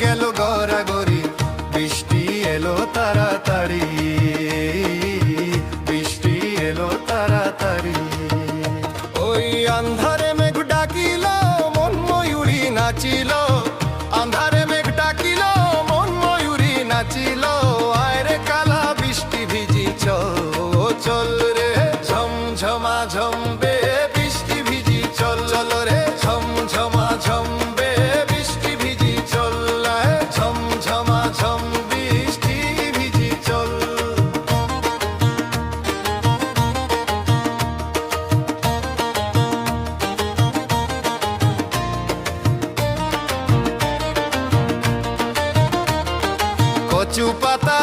গেল গড়াগড়ি, বৃষ্টি এলো তাড়াতাড়ি, বৃষ্টি এলো তাড়াতাড়ি। ওই আন্ধারে মেঘ ডাকিল, মন ময়ূরী নাচিল, আন্ধারে মেঘ ডাকিল, মন ময়ূরী নাচিল। আয় রে কালা বৃষ্টি ভিজি চল, চল রে ঝমঝমা ঝমবে বৃষ্টি ভিজি চল, চল রে ঝমঝমা ঝমবে বৃষ্টি ভিজি চল, ঝমঝমা ঝম বৃষ্টি ভিজি চল। কচু পাতা